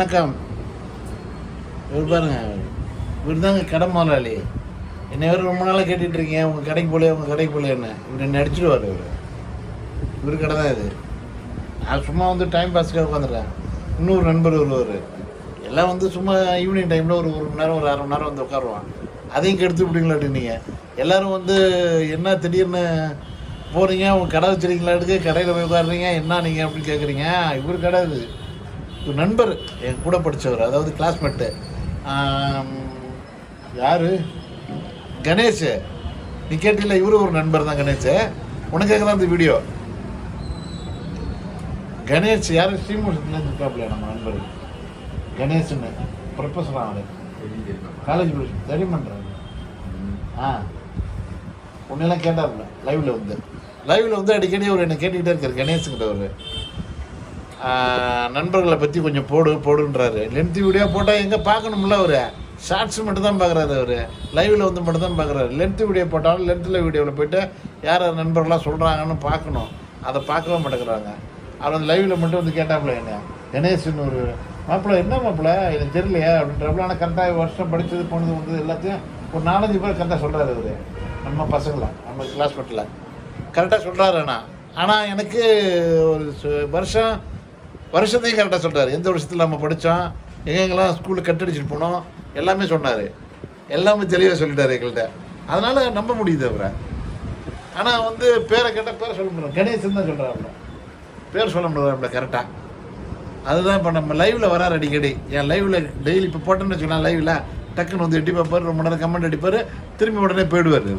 வணக்கம். இவர் பாருங்க, இவர் தாங்க கடை முதலாளி. என்னை வேறு ரொம்ப நாளாக கேட்டுட்ருக்கீங்க, உங்கள் கடைக்கு போலையே உங்கள் கடைக்கு போலையேன்னு. இவர் என்னை அடிச்சுடுவார். இவர் கடை தான் இது. நான் சும்மா வந்து டைம் பாஸ்க்காக உட்காந்துருக்கேன். இன்னொரு நண்பர் வருவார். எல்லாம் வந்து சும்மா ஈவினிங் டைமில் ஒரு மணி நேரம் ஒரு 1/2 மணி நேரம் வந்து உட்காருவான். அதையும் கெடுத்து விட்டீங்களாட்டு நீங்கள் எல்லோரும் வந்து என்ன திடீர்னு போகிறீங்க, உங்கள் கடை வச்சுருக்கீங்களாட்டுக்கு கடையில் போய் உட்காடுறீங்க, என்ன நீங்கள் அப்படின்னு கேட்குறீங்க. இவர் கடை இது. ஒரு நண்பர் என் கூட படித்தவர், அதாவது கிளாஸ்மேட்டு. யார்? கணேஷ். நீ கேட்டீங்களா? இவரு ஒரு நண்பர் தான் கணேஷ். உனக்காக தான் இந்த வீடியோ. கணேஷ் யார்? ஸ்ரீமுகத்தில் இருக்காப்லையா நம்ம நண்பர் கணேஷ்னு. ப்ரொஃபஸர் அவரு காலேஜ் ஸ்டடி பண்ணுறாங்க. உன்னெல்லாம் கேட்டார்ல லைவில் வந்து அடிக்கடி அவர் என்னை கேட்டுக்கிட்டே இருக்கார் கணேஷுங்கிறவர். நண்பர்களை பற்றி கொஞ்சம் போடுன்றாரு. லென்த்து வீடியோ போட்டால் எங்கே பார்க்கணும்ல, அவர் ஷார்ட்ஸ் மட்டும் தான் பார்க்குறாரு. அவர் லைவில் வந்து மட்டும் தான் பார்க்குறாரு. லென்த்து வீடியோ போட்டாலும் லென்த்தில் வீடியோவில் போய்ட்டு யார் நண்பர்களாக சொல்கிறாங்கன்னு பார்க்கணும். அதை பார்க்கவே மாட்டேங்கிறாங்க. அவர் வந்து லைவில் மட்டும் வந்து கேட்டாப்புல என்ன கணேஷ்னு ஒரு மாப்பிள்ளை. என்ன மாப்பிள்ளை எனக்கு தெரியலையா அப்படின்றப்பல. ஆனால் கரெக்டாக வருஷம் படித்தது போனது வந்தது எல்லாத்தையும் ஒரு 4-5 பேர் கரெக்டாக சொல்கிறாரு. அவர் நம்ம பசங்களை நம்ம கிளாஸ்மேட்டில் கரெக்டாக சொல்கிறாரு. ஆனால் எனக்கு ஒரு வருஷத்தையும் கரெக்டாக சொல்கிறார். எந்த வருஷத்தில் நம்ம படித்தோம், எங்கெங்கெல்லாம் ஸ்கூலில் கட்டடிச்சுட்டு போனோம், எல்லாமே சொன்னார். எல்லாமே தெளிவாக சொல்லிட்டார் எங்கள்கிட்ட. அதனால் நம்ப முடியுது அவரை. ஆனால் வந்து பேரை கேட்டால் பேரை சொல்ல முடியாது. கணேசன் தான் சொல்கிறாருல, பேர் சொல்ல முடியாது கரெக்டாக. அதுதான் இப்போ நம்ம லைவில் வராரு அடிக்கடி. என் லைவில் டெய்லி இப்போ போட்டோன்னு வச்சுக்கலாம், லைவில் டக்குன்னு வந்து எட்டி பார்ப்பார், ரொம்ப நேரம் கமெண்ட் அடிப்பார், திரும்பி உடனே போயிடுவார்.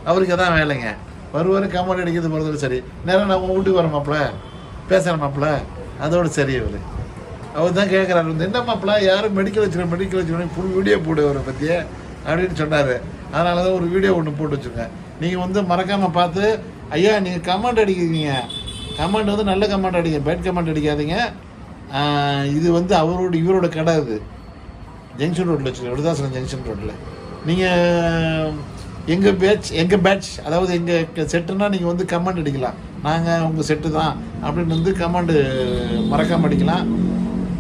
அவருக்கு அதான் வேலைங்க. வருவார், கமெண்ட் அடிக்கிறது போகிறதும் சரி. நேரம் நான் உங்கள் வீட்டுக்கு வர மாப்பிள்ள பேசுகிற மாப்பிள்ள, அதோடு சரி. அவர் தான் கேட்குறாரு வந்து, என்ன மாப்பிள்ள யாரும் மெடிக்கல் வச்சுக்கணும் ஃபுல் வீடியோ போடு அவரை பற்றி அப்படின்னு சொன்னார். அதனால தான் ஒரு வீடியோ ஒன்று போட்டு வச்சுருக்கேன். நீங்கள் வந்து மறக்காமல் பார்த்து, ஐயா நீங்கள் கமெண்ட் அடிக்கிறீங்க, கமெண்ட் வந்து நல்ல கமெண்ட் அடிங்க, பேட் கமெண்ட் அடிக்காதீங்க. இது வந்து இவரோட கடை. இது ஜங்ஷன் ரோட்டில் வச்சுருக்கேன், விருதாசலம் ஜங்ஷன் ரோட்டில். நீங்கள் எங்கள் பேட்ச் அதாவது எங்கள் செட்டுன்னா நீங்கள் வந்து கமெண்ட் அடிக்கலாம். நாங்கள் உங்கள் செட்டு தான் அப்படின்னு வந்து கமெண்டு மறக்காமல் அடிக்கலாம்.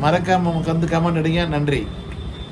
மறக்காமல் வந்து கமெண்ட் அடிங்க. நன்றி.